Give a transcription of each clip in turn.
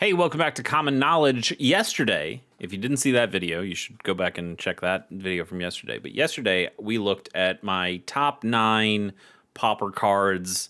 Hey, welcome back to Common Knowledge. Yesterday, if you didn't see that video, you should go back and check that video from yesterday. But yesterday, we looked at my top 9 Pauper cards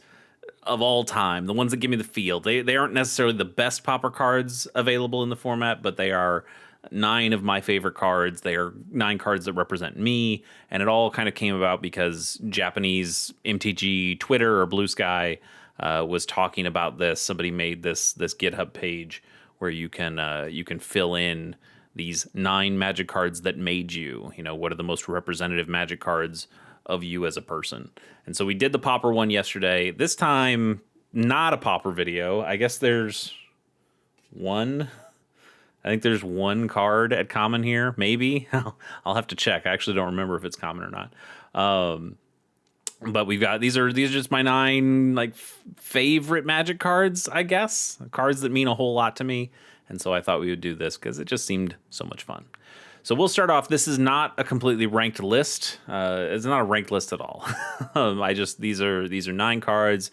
of all time, the ones that give me the feel. They aren't necessarily the best Pauper cards available in the format, but they are 9 of my favorite cards. They are 9 cards that represent me, and it all kind of came about because Japanese MTG Twitter or Blue Sky was talking about this. Somebody made this GitHub page where you can fill in these 9 Magic cards that made you. You know, what are the most representative Magic cards of you as a person? And so we did the Pauper one yesterday. This time, not a Pauper video. I guess there's one. I think there's one card at common here. Maybe I'll have to check. I actually don't remember if it's common or not. But we've got these are just my 9 favorite Magic cards, I guess, cards that mean a whole lot to me, and so I thought we would do this because it just seemed so much fun. So we'll start off. This is not a completely ranked list. It's not a ranked list at all. These are 9 cards.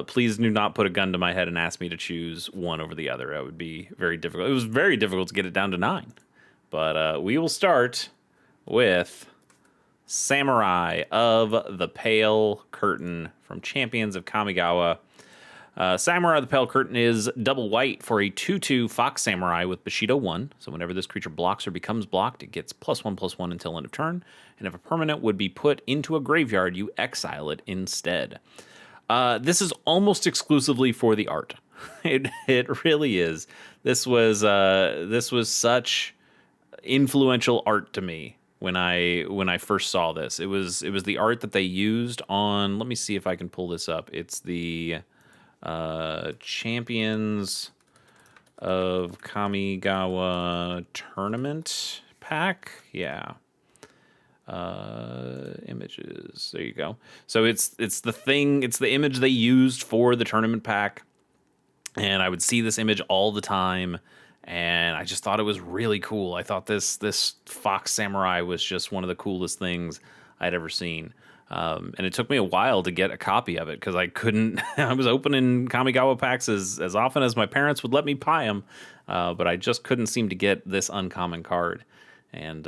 Please do not put a gun to my head and ask me to choose one over the other. That would be very difficult. It was very difficult to get it down to 9, but we will start with Samurai of the Pale Curtain from Champions of Kamigawa. Samurai of the Pale Curtain is double white for a 2/2 Fox Samurai with Bushido 1. So whenever this creature blocks or becomes blocked, it gets +1/+1 until end of turn. And if a permanent would be put into a graveyard, you exile it instead. This is almost exclusively for the art. It really is. This was such influential art to me when I first saw this. It was the art that they used on. Let me see if I can pull this up. It's the Champions of Kamigawa tournament pack. Yeah. Images. There you go. So it's the image they used for the tournament pack, and I would see this image all the time, and I just thought it was really cool. I thought this Fox Samurai was just one of the coolest things I'd ever seen. And it took me a while to get a copy of it because I couldn't. I was opening Kamigawa packs as often as my parents would let me buy them, but I just couldn't seem to get this uncommon card. And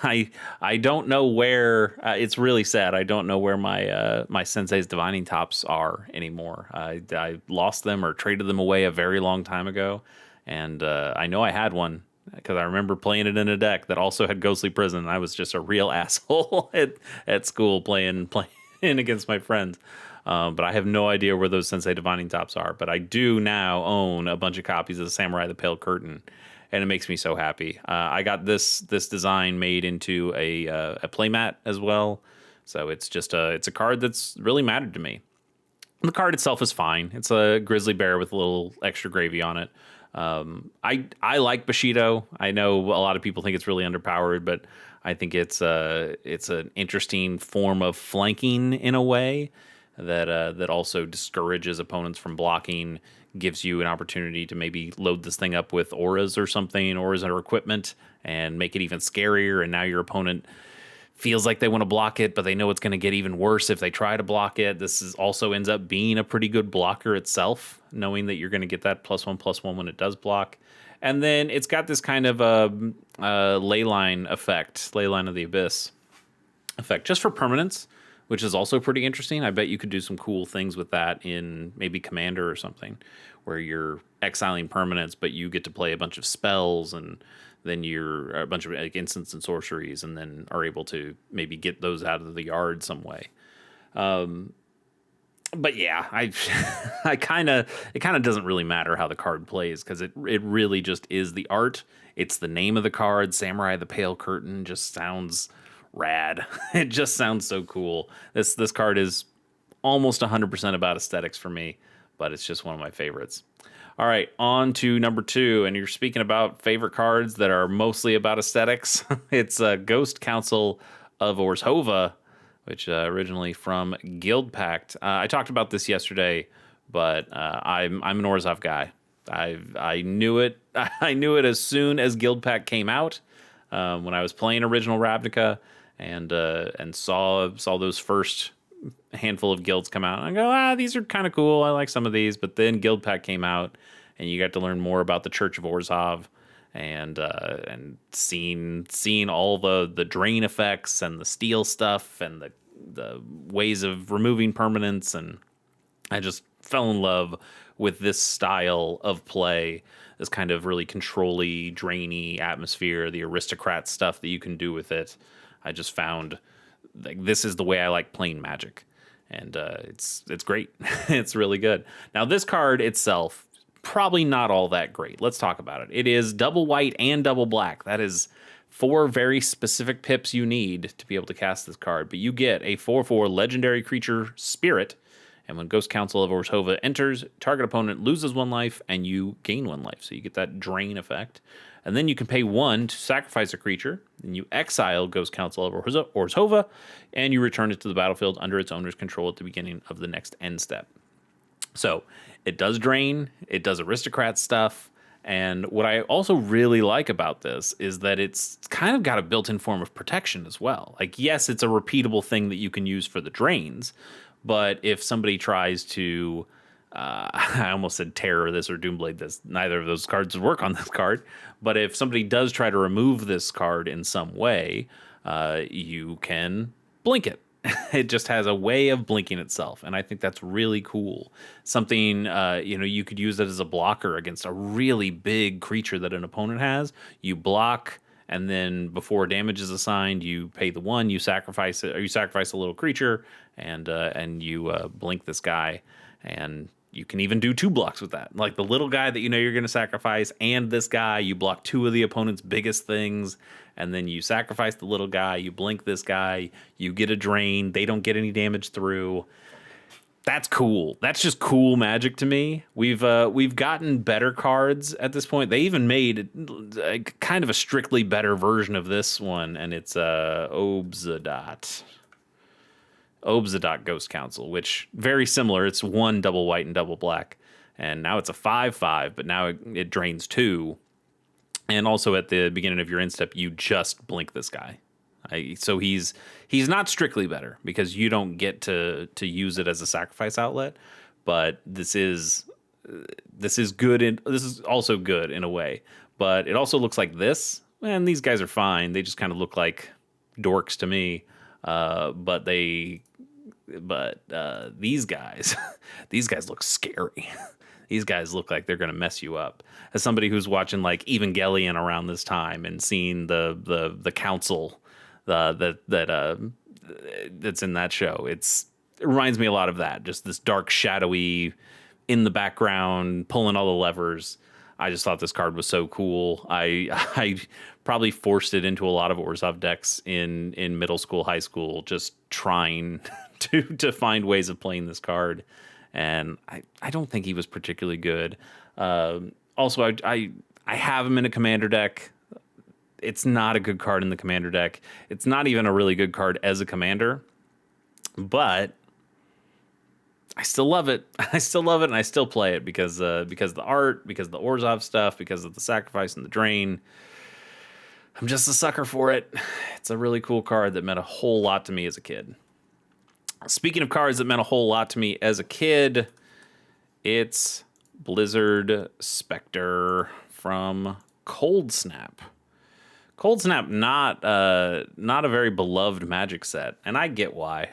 I don't know where. It's really sad. I don't know where my Sensei's Divining Tops are anymore. I lost them or traded them away a very long time ago, and I know I had one because I remember playing it in a deck that also had Ghostly Prison. I was just a real asshole at school playing against my friends. But I have no idea where those Sensei Divining Tops are. But I do now own a bunch of copies of Samurai the Pale Curtain, and it makes me so happy. I got this design made into a playmat as well. So it's a card that's really mattered to me. The card itself is fine. It's a grizzly bear with a little extra gravy on it. I like Bushido. I know a lot of people think it's really underpowered, but I think it's an interesting form of flanking in a way that also discourages opponents from blocking, gives you an opportunity to maybe load this thing up with auras or something, auras or equipment, and make it even scarier. And now your opponent feels like they want to block it, but they know it's going to get even worse if they try to block it. Also ends up being a pretty good blocker itself, knowing that you're going to get that +1/+1 when it does block. And then it's got this kind of Leyline effect, Leyline of the Abyss effect, just for permanence, which is also pretty interesting. I bet you could do some cool things with that in maybe Commander or something, where you're exiling permanents, but you get to play a bunch of spells, and then you're a bunch of instants and sorceries, and then are able to maybe get those out of the yard some way. But yeah, it kind of doesn't really matter how the card plays because it really just is the art. It's the name of the card. Samurai the Pale Curtain just sounds rad. It just sounds so cool. This card is almost 100% about aesthetics for me, but it's just one of my favorites. All right, on to number 2, and you're speaking about favorite cards that are mostly about aesthetics. It's Ghost Council of Orzhova, which originally from Guild Pact. I talked about this yesterday, but I'm an Orzhov guy. I knew it. I knew it as soon as Guild Pact came out when I was playing original Ravnica and saw those first handful of guilds come out. And I go, these are kind of cool. I like some of these, but then Guild Pact came out, and you got to learn more about the Church of Orzhov, and seeing all the drain effects and the steel stuff and the ways of removing permanents, and I just fell in love with this style of play, this kind of really control-y, drainy atmosphere, the aristocrat stuff that you can do with it. I just found like this is the way I like playing Magic, and it's great. It's really good. Now this card itself, probably not all that great. Let's talk about it. It is double white and double black. That is 4 very specific pips you need to be able to cast this card. But you get a 4/4 legendary creature Spirit, and when Ghost Council of Orzhova enters, target opponent loses 1 life and you gain 1 life. So you get that drain effect. And then you can pay 1 to sacrifice a creature, and you exile Ghost Council of Orzhova, and you return it to the battlefield under its owner's control at the beginning of the next end step. So it does drain, it does aristocrat stuff, and what I also really like about this is that it's kind of got a built-in form of protection as well. Like, yes, it's a repeatable thing that you can use for the drains, but if somebody tries to, I almost said Terror this or Doomblade this, neither of those cards would work on this card, but if somebody does try to remove this card in some way, you can blink it. It just has a way of blinking itself, and I think that's really cool. Something, you could use it as a blocker against a really big creature that an opponent has. You block, and then before damage is assigned, you pay the 1, you sacrifice it, or you sacrifice a little creature, and you blink this guy, and you can even do 2 blocks with that. Like the little guy that you know you're going to sacrifice and this guy, you block 2 of the opponent's biggest things, and then you sacrifice the little guy, you blink this guy, you get a drain, they don't get any damage through. That's cool. That's just cool Magic to me. We've gotten better cards at this point. They even made kind of a strictly better version of this one, and it's Obzedat Ghost Council, which very similar. It's 1 double white and double black, and now it's a 5/5, but now it drains 2. And also at the beginning of your end step, you just blink this guy. So he's not strictly better because you don't get to use it as a sacrifice outlet, but this is good, and this is also good in a way. But it also looks like this, and these guys are fine. They just kind of look like dorks to me. But these guys, these guys look scary. These guys look like they're going to mess you up. As somebody who's watching like Evangelion around this time and seeing the council that's in that show, it reminds me a lot of that. Just this dark, shadowy, in the background, pulling all the levers. I just thought this card was so cool. I probably forced it into a lot of Orzhov decks in middle school, high school, just trying to find ways of playing this card. And I don't think he was particularly good. Also, I have him in a commander deck. It's not a good card in the commander deck. It's not even a really good card as a commander. But I still love it. I still love it, and I still play it because of the art, because of the Orzhov stuff, because of the sacrifice and the drain. I'm just a sucker for it. It's a really cool card that meant a whole lot to me as a kid. Speaking of cards that meant a whole lot to me as a kid, it's Blizzard Spectre from Cold Snap. Cold Snap, not a very beloved Magic set, and I get why.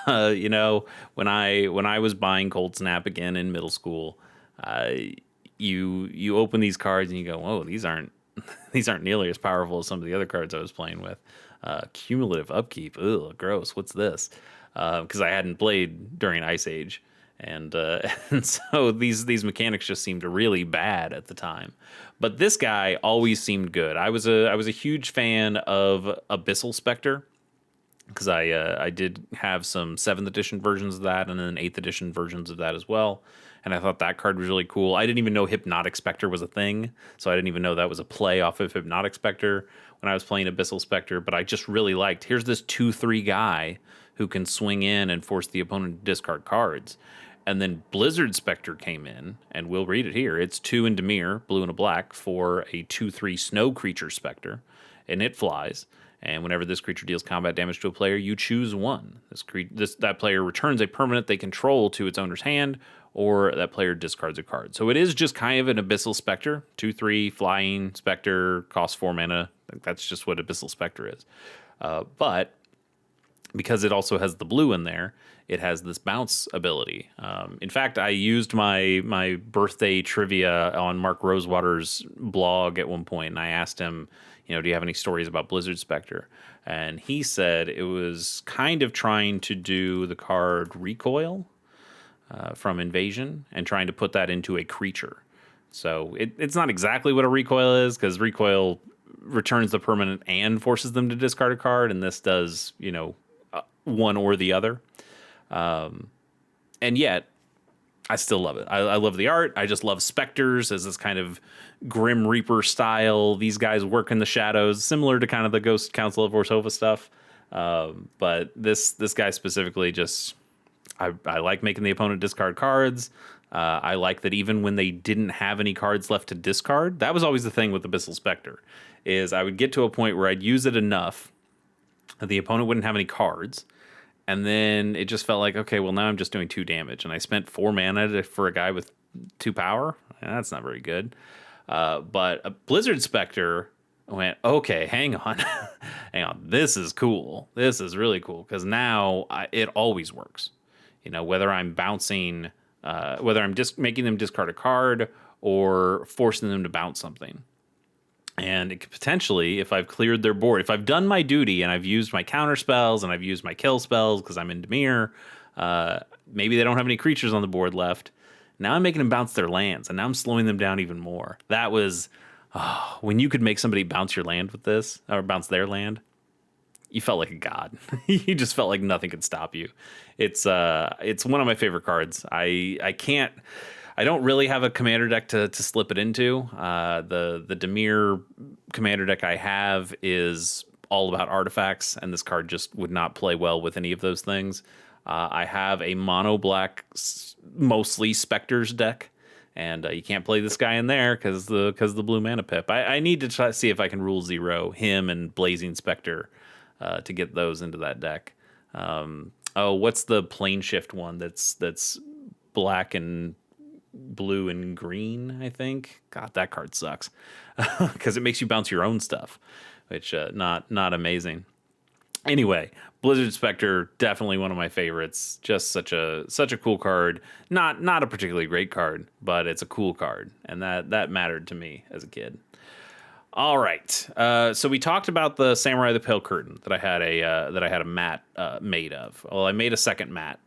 When I was buying Cold Snap again in middle school, you open these cards and you go, whoa, these aren't nearly as powerful as some of the other cards I was playing with. Cumulative upkeep, ugh, gross. What's this? Because I hadn't played during Ice Age, and so these mechanics just seemed really bad at the time. But this guy always seemed good. I was a huge fan of Abyssal Spectre, because I did have some 7th edition versions of that and then 8th edition versions of that as well. And I thought that card was really cool. I didn't even know Hypnotic Spectre was a thing, so I didn't even know that was a play off of Hypnotic Spectre when I was playing Abyssal Spectre. But I just really liked, here's this 2/3 guy who can swing in and force the opponent to discard cards. And then Blizzard Spectre came in, and we'll read it here. It's 2 in Dimir, blue and a black, for a 2/3 snow creature Spectre, and it flies. And whenever this creature deals combat damage to a player, you choose one. That player returns a permanent they control to its owner's hand, or that player discards a card. So it is just kind of an Abyssal Spectre, 2/3 flying specter, costs 4 mana. That's just what Abyssal Spectre is. But because it also has the blue in there, it has this bounce ability. In fact, I used my birthday trivia on Mark Rosewater's blog at one point, and I asked him, do you have any stories about Blizzard Spectre? And he said it was kind of trying to do the card Recoil from Invasion and trying to put that into a creature. So it's not exactly what a Recoil is, because Recoil returns the permanent and forces them to discard a card, and this does, one or the other. And yet, I still love it. I love the art. I just love specters as this kind of Grim Reaper style. These guys work in the shadows, similar to kind of the Ghost Council of Orsova stuff. But this guy specifically, just I like making the opponent discard cards. I like that even when they didn't have any cards left to discard, that was always the thing with Abyssal Spectre, is I would get to a point where I'd use it enough that the opponent wouldn't have any cards. And then it just felt like, okay, well, now I'm just doing 2 damage. And I spent 4 mana for a guy with 2 power. That's not very good. But a Blizzard Spectre went, okay, hang on. Hang on. This is cool. This is really cool. Because now it always works. Whether I'm bouncing, whether I'm just making them discard a card or forcing them to bounce something. And it could potentially, if I've cleared their board, if I've done my duty and I've used my counter spells and I've used my kill spells because I'm in Dimir, maybe they don't have any creatures on the board left. Now I'm making them bounce their lands, and now I'm slowing them down even more. That was, when you could make somebody bounce your land with this, or bounce their land, you felt like a god. You just felt like nothing could stop you. It's one of my favorite cards. I don't really have a commander deck to slip it into. The Dimir commander deck I have is all about artifacts, and this card just would not play well with any of those things. I have a mono black, mostly Spectres deck, and you can't play this guy in there because the blue mana pip. I need to try to see if I can rule 0 him and Blazing Spectre to get those into that deck. What's the plane shift one that's black and blue and green, I think? God, that card sucks because it makes you bounce your own stuff, which not amazing. Anyway, Blizzard Spectre, definitely one of my favorites. Just such a cool card. Not a particularly great card, but it's a cool card, and that mattered to me as a kid. All right, so we talked about the Samurai of the Pale Curtain that I had a mat made of. Well, I made a second mat,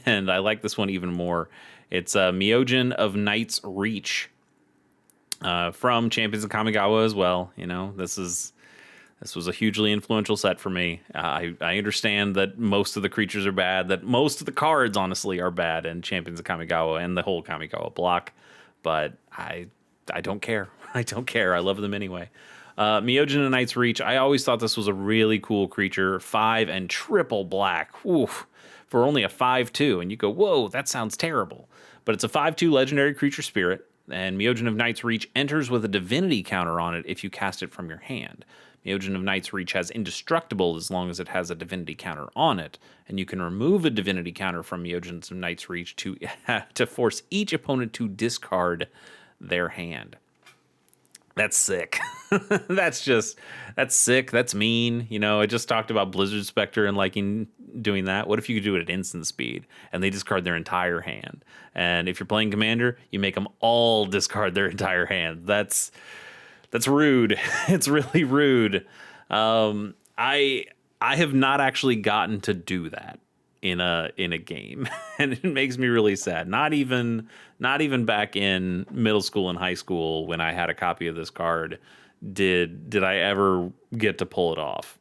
and I like this one even more. It's Myojin of Night's Reach from Champions of Kamigawa as well. This was a hugely influential set for me. I understand that most of the creatures are bad, that most of the cards, honestly, are bad in Champions of Kamigawa and the whole Kamigawa block, but I don't care. I don't care. I love them anyway. Myojin of Night's Reach, I always thought this was a really cool creature. 5 and triple black. Oof. For only a 5/2, and you go, whoa, that sounds terrible. But it's a 5/2 legendary creature spirit, and Myojin of Night's Reach enters with a divinity counter on it if you cast it from your hand. Myojin of Night's Reach has indestructible as long as it has a divinity counter on it, and you can remove a divinity counter from Myojin of Night's Reach to force each opponent to discard their hand. That's sick. That's sick. That's mean. I just talked about Blizzard Spectre and liking doing that. What if you could do it at instant speed and they discard their entire hand? And if you're playing Commander, you make them all discard their entire hand. That's rude. It's really rude. I have not actually gotten to do that in a game, and it makes me really sad. Not even back in middle school and high school when I had a copy of this card did I ever get to pull it off.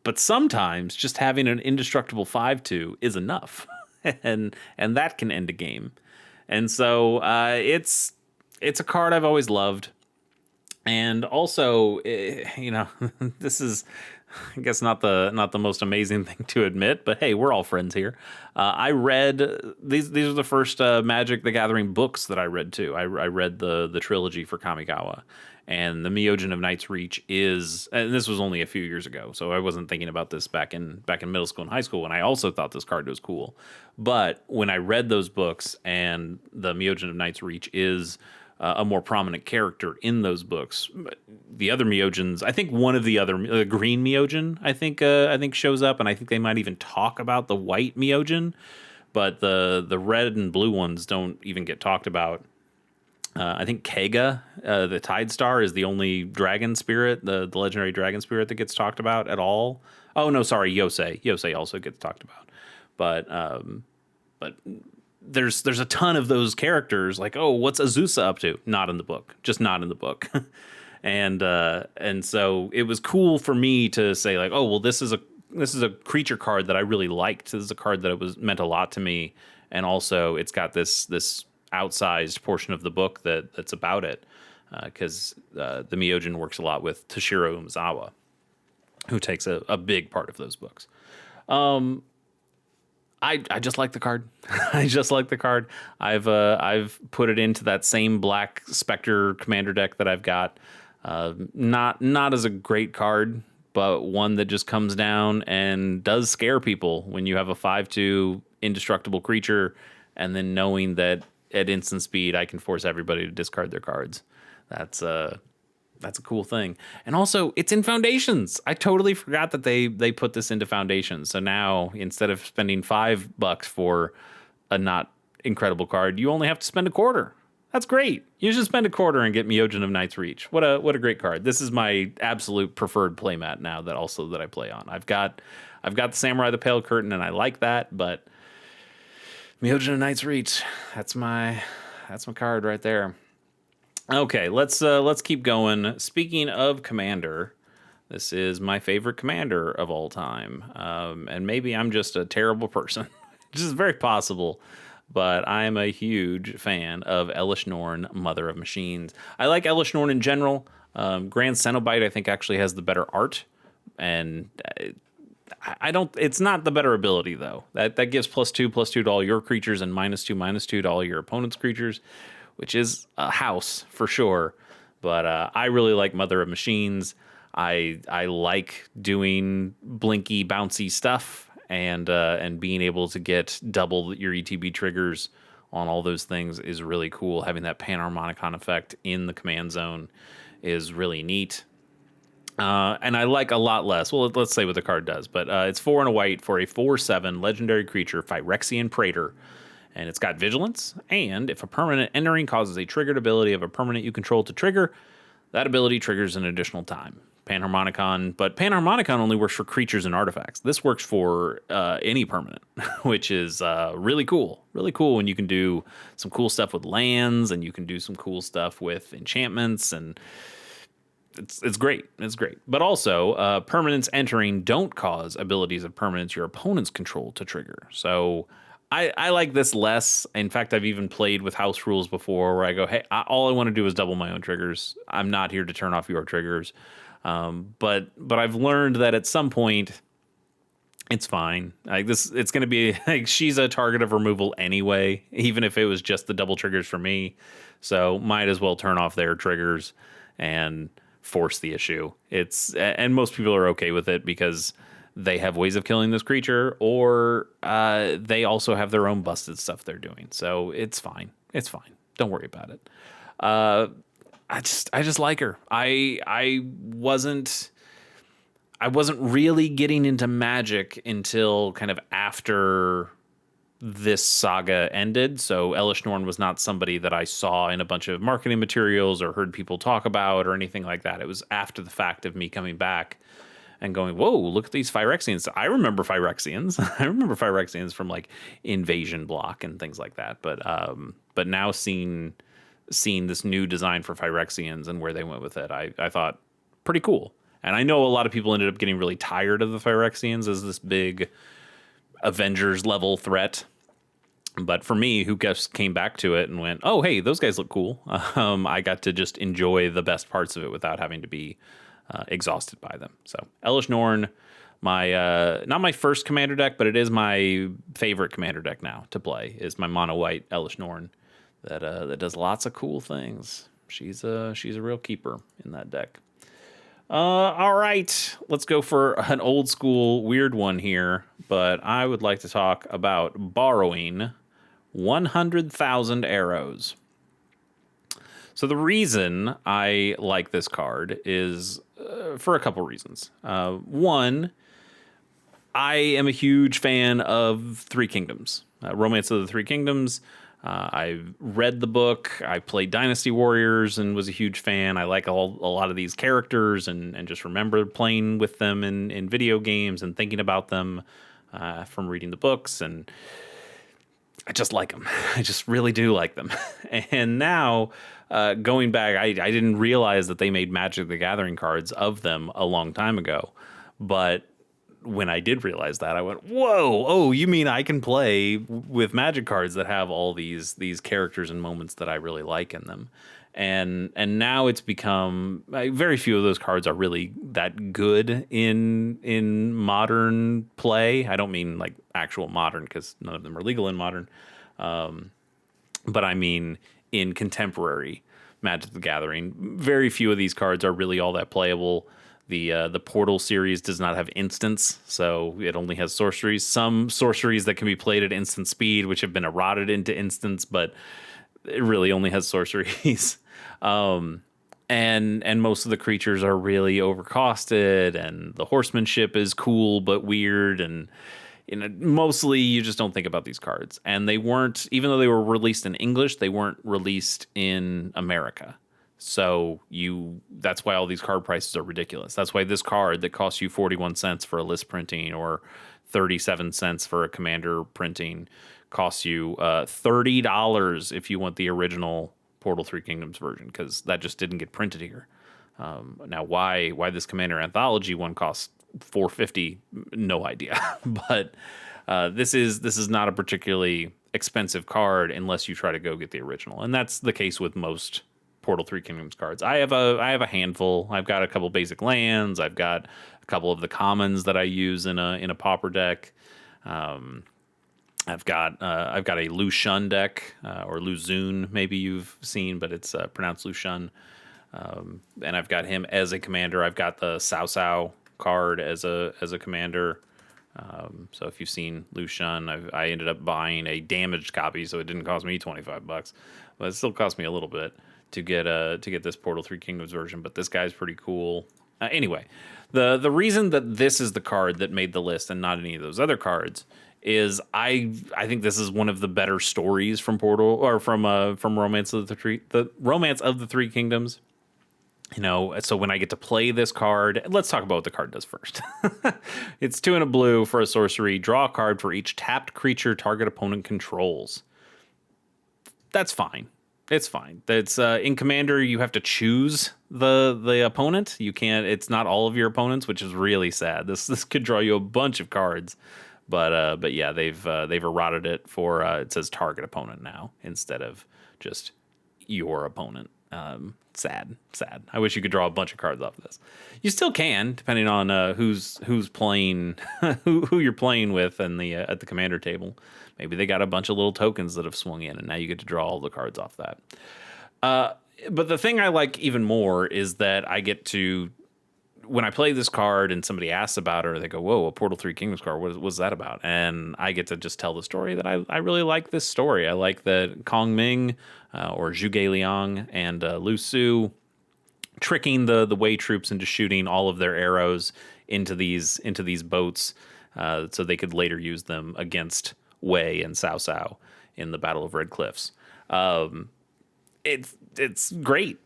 But sometimes just having an indestructible 5/2 is enough, and that can end a game. And so it's a card I've always loved. And also, this is I guess not the most amazing thing to admit, but hey, we're all friends here. I read these are the first Magic the Gathering books that I read too. I read the trilogy for Kamigawa, and the Myojin of Night's Reach is, and this was only a few years ago, so I wasn't thinking about this back in middle school and high school when I also thought this card was cool. But when I read those books, and the Myojin of Night's Reach is a more prominent character in those books. The other Myojins, I think one of the other green Myojin, I think shows up, and I think they might even talk about the white Myojin, but the red and blue ones don't even get talked about. I think Kega, the Tide Star, is the only dragon spirit, the legendary dragon spirit that gets talked about at all. Oh no, sorry, Yosei. Yosei also gets talked about, but there's a ton of those characters. Like, oh, what's Azusa up to? Not in the book, just not in the book. and so it was cool for me to say like, oh well, this is a creature card that I really liked. This is a card that meant a lot to me, and also it's got this outsized portion of the book that's about it, because the Myojin works a lot with Toshiro Umezawa, who takes a big part of those books. I just like the card. I just like the card. I've put it into that same black Spectre commander deck that I've got. Not as a great card, but one that just comes down and does scare people when you have a 5/2 indestructible creature, and then knowing that at instant speed I can force everybody to discard their cards. That's a cool thing. And also, it's in Foundations. I totally forgot that they put this into Foundations. So now, instead of spending $5 for a not incredible card, you only have to spend a quarter. That's great. You should spend a quarter and get Myojin of Night's Reach. What a great card. This is my absolute preferred playmat now that I play on. I've got the Samurai the Pale Curtain, and I like that, but Myojin of Night's Reach, that's my card right there. Okay, let's keep going. Speaking of Commander, this is my favorite Commander of all time, and maybe I'm just a terrible person, which is very possible. But I am a huge fan of Elish Norn, Mother of Machines. I like Elish Norn in general. Grand Cenobite, I think, actually has the better art, and I don't. It's not the better ability though. That gives +2/+2 to all your creatures and -2/-2 to all your opponent's creatures, which is a house for sure. But I really like Mother of Machines. I like doing blinky, bouncy stuff, and being able to get double your ETB triggers on all those things is really cool. Having that Panharmonicon effect in the command zone is really neat. And I like a lot less. Well, let's say what the card does. But it's 4 and a white for a 4/7 legendary creature, Phyrexian Praetor. And it's got Vigilance. And if a permanent entering causes a triggered ability of a permanent you control to trigger, that ability triggers an additional time. Panharmonicon. But Panharmonicon only works for creatures and artifacts. This works for any permanent, which is really cool. Really cool when you can do some cool stuff with lands, and you can do some cool stuff with enchantments, and it's great. It's great. But also, permanents entering don't cause abilities of permanents your opponents control to trigger. So I like this less. In fact, I've even played with house rules before where I go, hey, all I want to do is double my own triggers. I'm not here to turn off your triggers. But I've learned that at some point, it's fine. Like this, it's going to be like she's a target of removal anyway, even if it was just the double triggers for me. So might as well turn off their triggers and force the issue. And most people are okay with it because they have ways of killing this creature, or they also have their own busted stuff they're doing. So it's fine. It's fine. Don't worry about it. I just like her. I wasn't really getting into Magic until kind of after this saga ended. So Elish Norn was not somebody that I saw in a bunch of marketing materials or heard people talk about or anything like that. It was after the fact of me coming back and going, whoa, look at these Phyrexians. I remember Phyrexians. I remember Phyrexians from like Invasion Block and things like that. But now seeing this new design for Phyrexians and where they went with it, I thought pretty cool. And I know a lot of people ended up getting really tired of the Phyrexians as this big Avengers level threat. But for me, who just came back to it and went, oh, hey, those guys look cool. I got to just enjoy the best parts of it without having to be exhausted by them. So Elish Norn, my not my first commander deck, but it is my favorite commander deck now to play. Is my mono white Elish Norn that does lots of cool things. She's a real keeper in that deck. All right, let's go for an old school weird one here, but I would like to talk about borrowing 100,000 arrows. So the reason I like this card is for a couple reasons. One, I am a huge fan of Three Kingdoms, Romance of the Three Kingdoms. I read the book. I played Dynasty Warriors and was a huge fan. I like a lot of these characters and just remember playing with them in video games and thinking about them from reading the books. And I just like them. I just really do like them. And now, going back, I didn't realize that they made Magic the Gathering cards of them a long time ago. But when I did realize that, I went, whoa, oh, you mean I can play with Magic cards that have all these characters and moments that I really like in them. And now it's become very few of those cards are really that good in modern play. I don't mean like actual modern because none of them are legal in modern. But I mean in contemporary Magic the Gathering, very few of these cards are really all that playable. The Portal series does not have instants, so it only has sorceries. Some sorceries that can be played at instant speed, which have been eroded into instants, but it really only has sorceries. And most of the creatures are really overcosted, and the horsemanship is cool but weird, and mostly you just don't think about these cards. And they weren't, even though they were released in English, they weren't released in America. So that's why all these card prices are ridiculous. That's why this card that costs you 41 cents for a list printing or 37 cents for a commander printing costs you $30 if you want the original Portal 3 Kingdoms version, because that just didn't get printed here. Now, why this Commander Anthology one costs $4.50? No idea. But this is not a particularly expensive card unless you try to go get the original, and that's the case with most Portal 3 Kingdoms cards. I have a handful. I've got a couple basic lands. I've got a couple of the commons that I use in a Pauper deck. I've got a Lu Xun deck, or Lu Xun, maybe you've seen, but it's pronounced Lu Xun. And I've got him as a commander. I've got the Cao Cao card as a commander. So if you've seen Lu Xun, I ended up buying a damaged copy, so it didn't cost me $25, but it still cost me a little bit to get this Portal 3 Kingdoms version. But this guy's pretty cool. Anyway, the reason that this is the card that made the list and not any of those other cards is I think this is one of the better stories from Portal, or from Romance of the Three Kingdoms. So when I get to play this card, let's talk about what the card does first. It's 2 and a blue for a sorcery. Draw a card for each tapped creature target opponent controls. That's fine. It's fine. It's in Commander, you have to choose the opponent. You can't. It's not all of your opponents, which is really sad. This could draw you a bunch of cards, but yeah, they've eroded it for it says target opponent now instead of just your opponent. Sad. I wish you could draw a bunch of cards off of this. You still can, depending on who's playing, who you're playing with, and at the commander table. Maybe they got a bunch of little tokens that have swung in, and now you get to draw all the cards off that. But the thing I like even more is that I get to, when I play this card and somebody asks about it, or they go, "Whoa, a Portal 3 Kingdoms card, what was that about?" And I get to just tell the story that I really like this story. I like that Kong Ming, or Zhuge Liang, and Lu Su tricking the Wei troops into shooting all of their arrows into these boats, so they could later use them against Wei and Cao Cao in the Battle of Red Cliffs. It's great.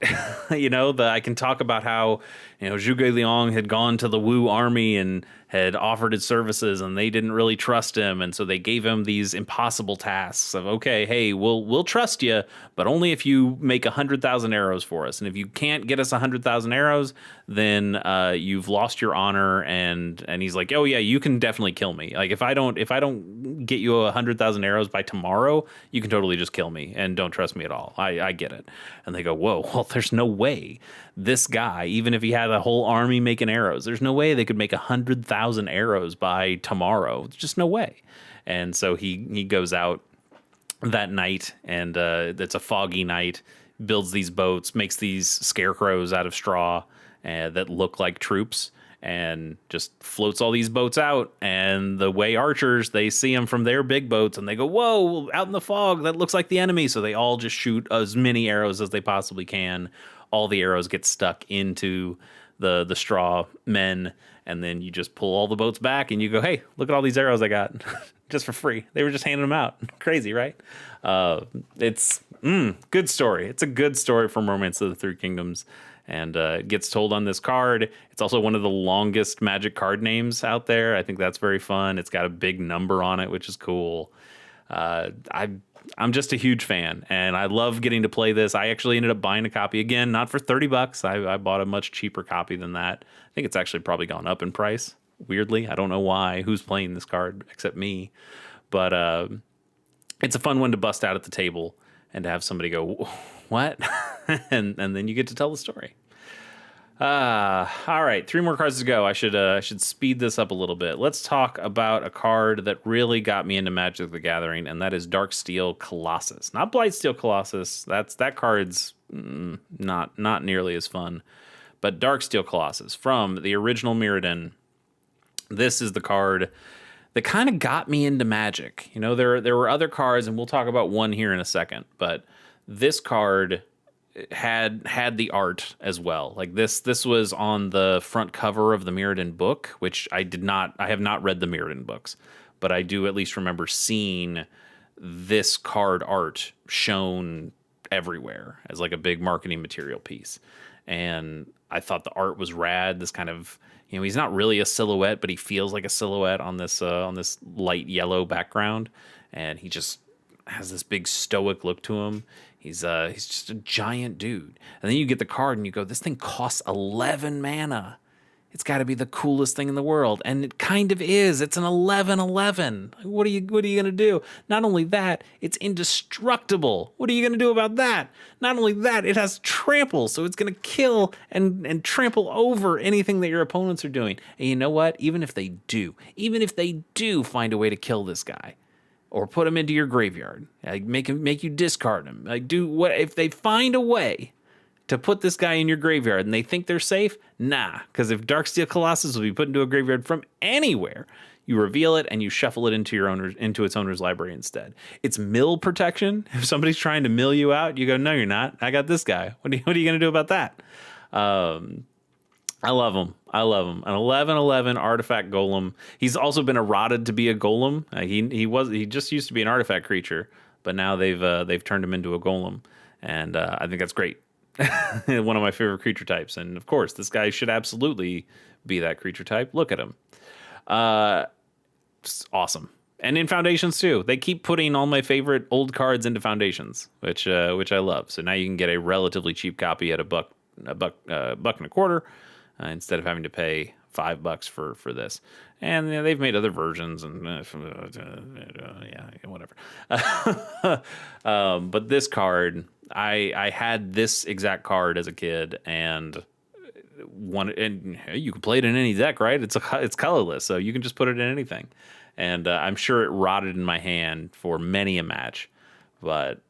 I can talk about how, Zhuge Liang had gone to the Wu army and had offered his services, and they didn't really trust him, and so they gave him these impossible tasks of, okay, hey, we'll trust you, but only if you make 100,000 arrows for us, and if you can't get us 100,000 arrows, then you've lost your honor. And he's like, oh yeah, you can definitely kill me. Like, if I don't get you 100,000 arrows by tomorrow, you can totally just kill me and don't trust me at all. I get it. And they go, whoa, well, there's no way this guy, even if he had a whole army making arrows, there's no way they could make 100,000 arrows by tomorrow. There's just no way. And so he goes out that night, and it's a foggy night, builds these boats, makes these scarecrows out of straw that look like troops, and just floats all these boats out. And the way archers, they see them from their big boats, and they go, whoa, out in the fog, that looks like the enemy. So they all just shoot as many arrows as they possibly can. All the arrows get stuck into the straw men, and then you just pull all the boats back, and you go, hey, look at all these arrows I got. Just for free. They were just handing them out. Crazy, right? It's good story. It's a good story from Romance of the Three Kingdoms, and it gets told on this card. It's also one of the longest Magic card names out there. I think that's very fun. It's got a big number on it, which is cool. I'm just a huge fan, and I love getting to play this. I actually ended up buying a copy again, not for $30. I bought a much cheaper copy than that. I think it's actually probably gone up in price. Weirdly, I don't know why. Who's playing this card except me? But it's a fun one to bust out at the table and to have somebody go, what? and then you get to tell the story. All right, 3 more cards to go. I should speed this up a little bit. Let's talk about a card that really got me into Magic the Gathering, and that is Darksteel Colossus. Not Blightsteel Colossus. That card's not nearly as fun. But Darksteel Colossus from the original Mirrodin. This is the card that kind of got me into Magic. You know, there were other cards, and we'll talk about one here in a second, but this card had the art as well. Like this was on the front cover of the Mirrodin book, which I have not read the Mirrodin books, but I do at least remember seeing this card art shown everywhere as like a big marketing material piece. And I thought the art was rad. This kind of, you know, he's not really a silhouette, but he feels like a silhouette on this light yellow background, and he just has this big stoic look to him. He's just a giant dude. And then you get the card and you go, this thing costs 11 mana. It's got to be the coolest thing in the world, and it kind of is. It's an 11/11. What are you going to do? Not only that, it's indestructible. What are you going to do about that? Not only that, it has trample, so it's going to kill and trample over anything that your opponents are doing. And you know what? Even if they do find a way to kill this guy, or put him into your graveyard, like make you discard him, like do what if they find a way to put this guy in your graveyard and they think they're safe? Nah, because if Darksteel Colossus will be put into a graveyard from anywhere, you reveal it and you shuffle it into its owner's library instead. It's mill protection. If somebody's trying to mill you out, you go, no, you're not. I got this guy. What are you going to do about that? I love him. An 11/11 artifact golem. He's also been eroded to be a golem. He just used to be an artifact creature, but now they've turned him into a golem, and I think that's great. One of my favorite creature types, and of course, this guy should absolutely be that creature type. Look at him. It's awesome. And in Foundations too. They keep putting all my favorite old cards into Foundations, which I love. So now you can get a relatively cheap copy at $1, $1.25, instead of having to pay $5 for this. And they've made other versions, and yeah, whatever. But this card, I had this exact card as a kid, and you can play it in any deck, right? It's colorless, so you can just put it in anything. And I'm sure it rotted in my hand for many a match, but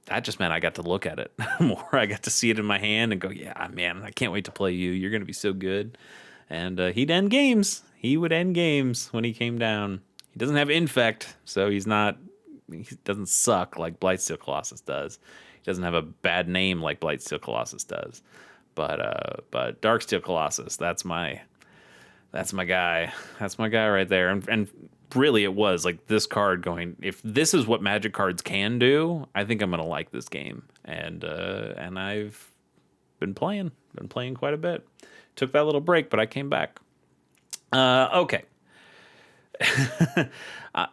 that just meant I got to look at it more. I got to see it in my hand and go, yeah, man, I can't wait to play you. You're going to be so good. And he'd end games. He would end games when he came down. He doesn't have Infect, so he doesn't suck like Blightsteel Colossus does. He doesn't have a bad name like Blightsteel Colossus does. But Darksteel Colossus, that's my guy. That's my guy right there. And really, it was like this card going, if this is what Magic cards can do, I think I'm going to like this game. And I've been playing quite a bit. Took that little break, but I came back. Okay.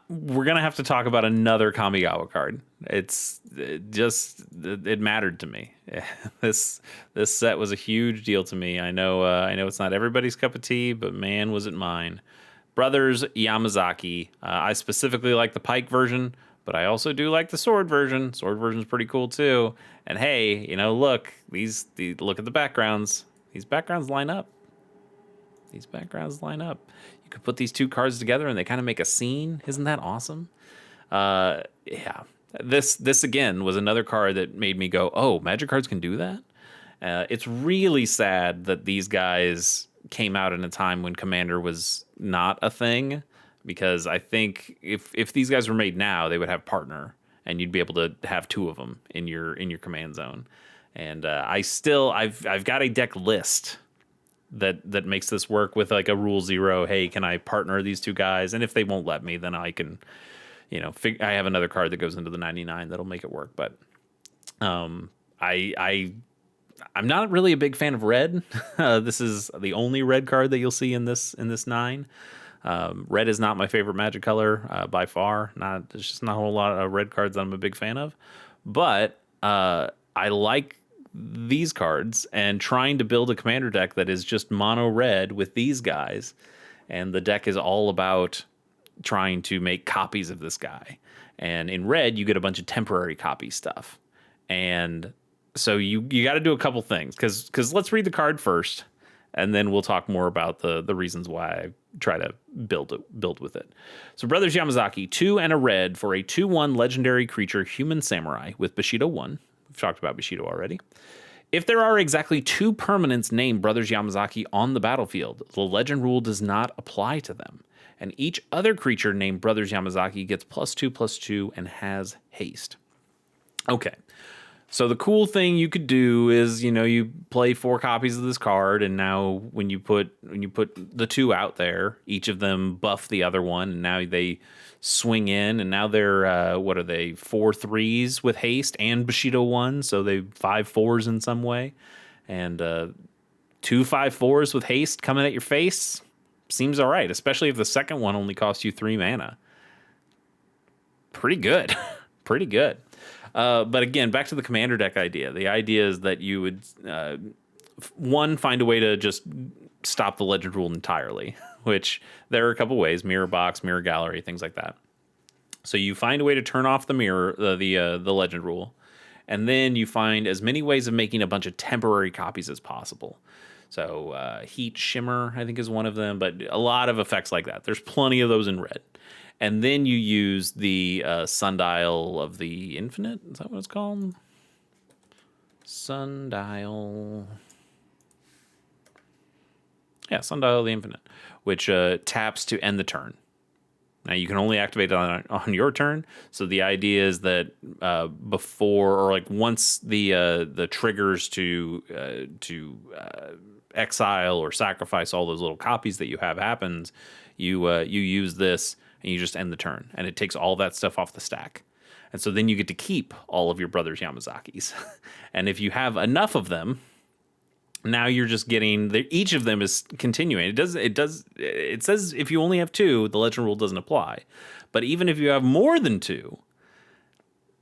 We're gonna have to talk about another Kamigawa card. It mattered to me. this this set was a huge deal to me. I know it's not everybody's cup of tea, but man, was it mine. Brothers Yamazaki. I specifically like the Pike version, but I also do like the Sword version. Sword version's pretty cool too. And hey, look, look at the backgrounds. These backgrounds line up. These backgrounds line up. You could put these two cards together and they kind of make a scene. Isn't that awesome? Yeah. This again was another card that made me go, "Oh, Magic cards can do that." It's really sad that these guys came out in a time when Commander was not a thing, because I think if these guys were made now, they would have partner, and you'd be able to have two of them in your command zone. And I've got a deck list that makes this work with like a rule 0. Hey, can I partner these two guys? And if they won't let me, then I can, I have another card that goes into the 99 that'll make it work. But I'm not really a big fan of red. This is the only red card that you'll see in this 9. Red is not my favorite Magic color by far. There's just not a whole lot of red cards that I'm a big fan of. But I like these cards, and trying to build a commander deck that is just mono red with these guys, and the deck is all about trying to make copies of this guy. And in red, you get a bunch of temporary copy stuff, and so you got to do a couple things, because let's read the card first, and then we'll talk more about the reasons why I try to build with it. So Brothers Yamazaki, 2 and a red for a 2/1 legendary creature human samurai with Bushido 1. We've talked about Bushido already. If there are exactly 2 permanents named Brothers Yamazaki on the battlefield, the legend rule does not apply to them, and each other creature named Brothers Yamazaki gets +2/+2 and has haste. Okay. So the cool thing you could do is, you play 4 copies of this card, and now when you put the 2 out there, each of them buff the other one, and now they swing in, and now they're what are they, 4/3s with haste and Bushido 1, so they 5/4s in some way, and 2 5/4s with haste coming at your face seems all right, especially if the second one only costs you 3 mana. Pretty good, pretty good. But again, back to the commander deck idea. The idea is that you would, one, find a way to just stop the legend rule entirely, which there are a couple ways: mirror box, mirror gallery, things like that. So you find a way to turn off the the legend rule, and then you find as many ways of making a bunch of temporary copies as possible. So heat shimmer, I think, is one of them, but a lot of effects like that. There's plenty of those in red. And then you use the Sundial of the Infinite. Is that what it's called? Sundial. Yeah, Sundial of the Infinite, which taps to end the turn. Now, you can only activate it on your turn. So the idea is that before, or like once the triggers to exile or sacrifice all those little copies that you have happens, you use this, and you just end the turn, and it takes all that stuff off the stack. And so then you get to keep all of your Brothers Yamazakis. And if you have enough of them, now you're just getting, each of them is continuing. It says if you only have 2, the legend rule doesn't apply. But even if you have more than 2,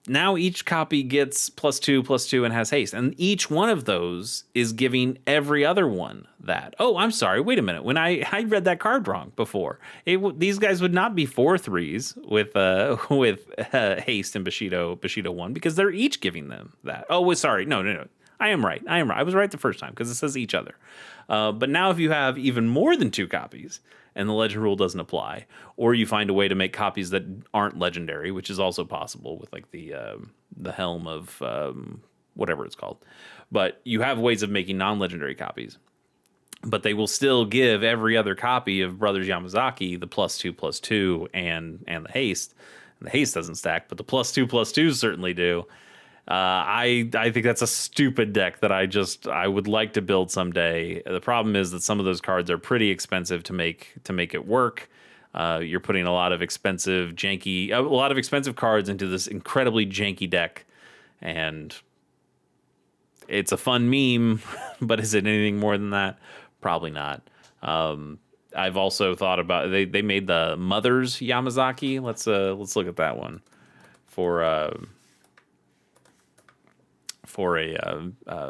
now each copy gets +2/+2 and has haste. And each one of those is giving every other one that. Oh, I'm sorry. Wait a minute. When I read that card wrong before. These guys would not be 4/3s with haste and Bushido 1, because they're each giving them that. Oh, sorry. No. I am right. I was right the first time, because it says each other. But now if you have even more than 2 copies, and the legend rule doesn't apply, or you find a way to make copies that aren't legendary, which is also possible with like the helm of whatever it's called. But you have ways of making non-legendary copies, but they will still give every other copy of Brothers Yamazaki the +2/+2 and the haste. And the haste doesn't stack, but the +2/+2s certainly do. I think that's a stupid deck that I would like to build someday. The problem is that some of those cards are pretty expensive to make it work. You're putting a lot of expensive cards into this incredibly janky deck, and it's a fun meme, but is it anything more than that? Probably not. I've also thought about they made the Mother's Yamazaki. Let's look at that one for a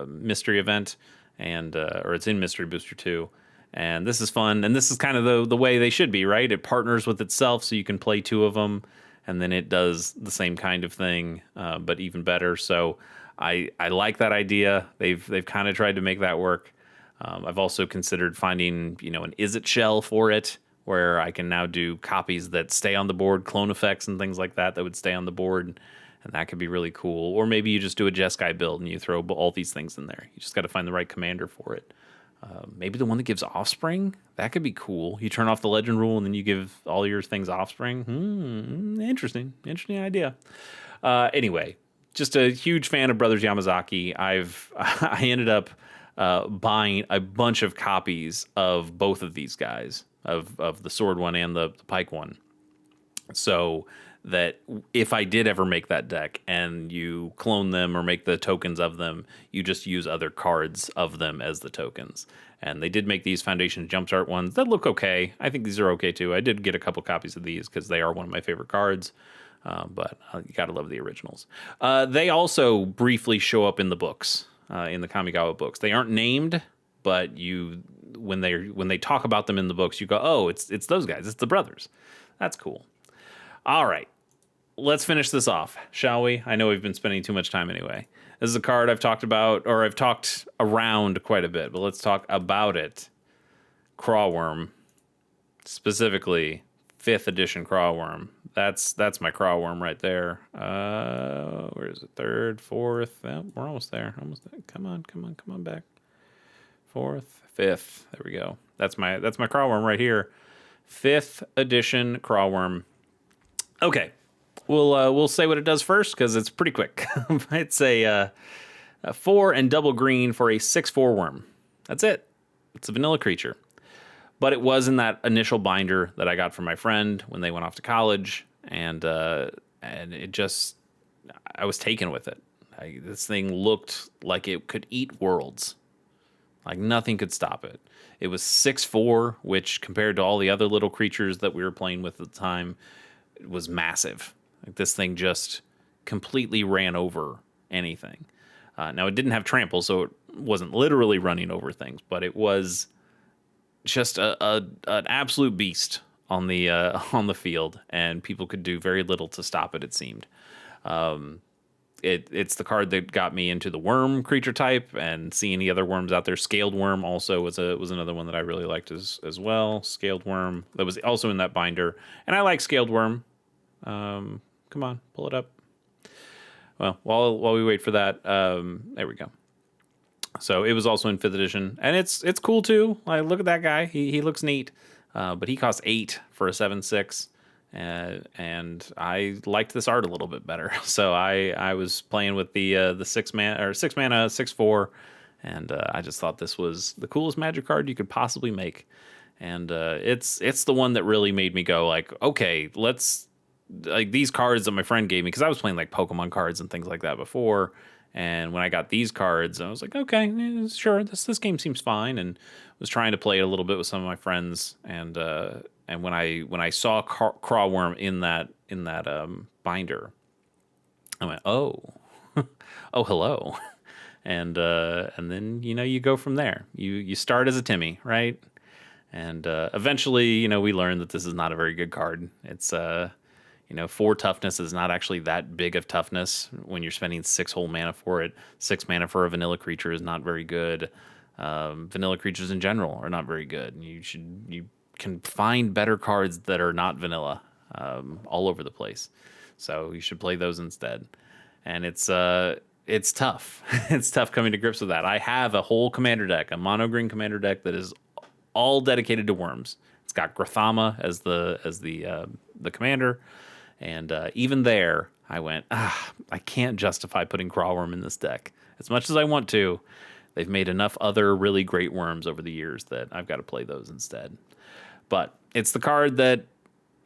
mystery event, and or it's in Mystery Booster 2. And this is fun, and this is kind of the way they should be, right? It partners with itself, so you can play two of them, and then it does the same kind of thing, but even better. So I like that idea. They've kind of tried to make that work. I've also considered finding an Is It shell for it, where I can now do copies that stay on the board, clone effects and things like that would stay on the board, and that could be really cool. Or maybe you just do a Jeskai build and you throw all these things in there. You just got to find the right commander for it. Maybe the one that gives offspring. That could be cool. You turn off the legend rule and then you give all your things offspring. Interesting idea. Anyway, just a huge fan of Brothers Yamazaki. I ended up buying a bunch of copies of both of these guys, of the sword one and the pike one, so that if I did ever make that deck and you clone them or make the tokens of them, you just use other cards of them as the tokens. And they did make these Foundation Jumpstart ones that look okay. I think these are okay too. I did get a couple copies of these because they are one of my favorite cards. But you gotta love the originals. They also briefly show up in the books, in the Kamigawa books. They aren't named, but when they talk about them in the books, you go, oh, it's those guys. It's the brothers. That's cool. All right, let's finish this off, shall we? I know we've been spending too much time anyway. This is a card I've talked about, or I've talked around quite a bit, but let's talk about it. Crawworm, specifically 5th edition Crawworm. That's my Crawworm right there. Where is it? 3rd, 4th. Oh, we're almost there. Almost there. Come on back. 4th, 5th. There we go. That's my Crawworm right here. 5th edition Crawworm. Okay, we'll say what it does first because it's pretty quick. It's a 4 and double green for a 6/4 worm. That's it. It's a vanilla creature, but it was in that initial binder that I got from my friend when they went off to college, and it just, I was taken with it. This thing looked like it could eat worlds. Like nothing could stop it. It was 6/4, which compared to all the other little creatures that we were playing with at the time, it was massive. Like this thing just completely ran over anything. Now it didn't have trample, so it wasn't literally running over things, but it was just an absolute beast on the field, and people could do very little to stop it. It seemed. It's the card that got me into the worm creature type, and seeing the other worms out there. Scaled worm also was another one that I really liked as well. Scaled worm that was also in that binder, and I like scaled worm. Come on, pull it up. Well, while we wait for that, there we go. So it was also in 5th edition, and it's cool too. Like, look at that guy; he looks neat. But he costs 8 for a 7/6, and I liked this art a little bit better. So I was playing with the 6 mana 6/4, and I just thought this was the coolest Magic card you could possibly make. And it's the one that really made me go like, okay, let's, like, these cards that my friend gave me, because I was playing like Pokemon cards and things like that before, and when I got these cards, I was like, okay, yeah, sure, this game seems fine, and was trying to play it a little bit with some of my friends, and when I saw Crawworm in that binder, I went, oh, oh, hello, and then you go from there. You start as a Timmy, right? And eventually, we learn that this is not a very good card. It's 4 toughness is not actually that big of toughness when you're spending 6 whole mana for it. 6 mana for a vanilla creature is not very good. Vanilla creatures in general are not very good. You can find better cards that are not vanilla all over the place. So you should play those instead. And it's tough. It's tough coming to grips with that. I have a whole commander deck, a mono green commander deck that is all dedicated to worms. It's got Grathama as the commander. And even there, I went, I can't justify putting Crawworm in this deck. As much as I want to, they've made enough other really great worms over the years that I've got to play those instead. But it's the card that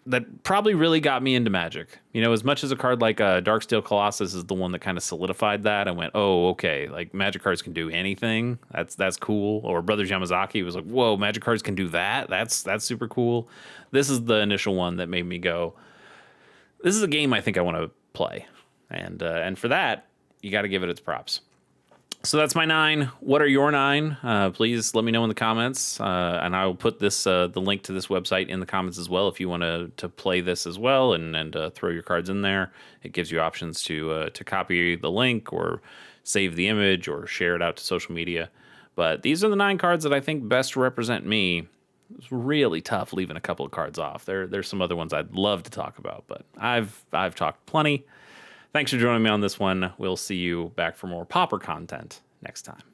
that probably really got me into Magic. You know, as much as a card like Darksteel Colossus is the one that kind of solidified that, I went, oh, okay, like Magic cards can do anything. That's cool. Or Brothers Yamazaki was like, whoa, Magic cards can do that. That's super cool. This is the initial one that made me go, this is a game I think I want to play, and for that, you got to give it its props. So that's my 9. What are your 9? Please let me know in the comments, and I will put this the link to this website in the comments as well if you want to play this as well and throw your cards in there. It gives you options to copy the link or save the image or share it out to social media. But these are the 9 cards that I think best represent me. It's really tough leaving a couple of cards off. There's some other ones I'd love to talk about, but I've talked plenty. Thanks for joining me on this one. We'll see you back for more Pauper content next time.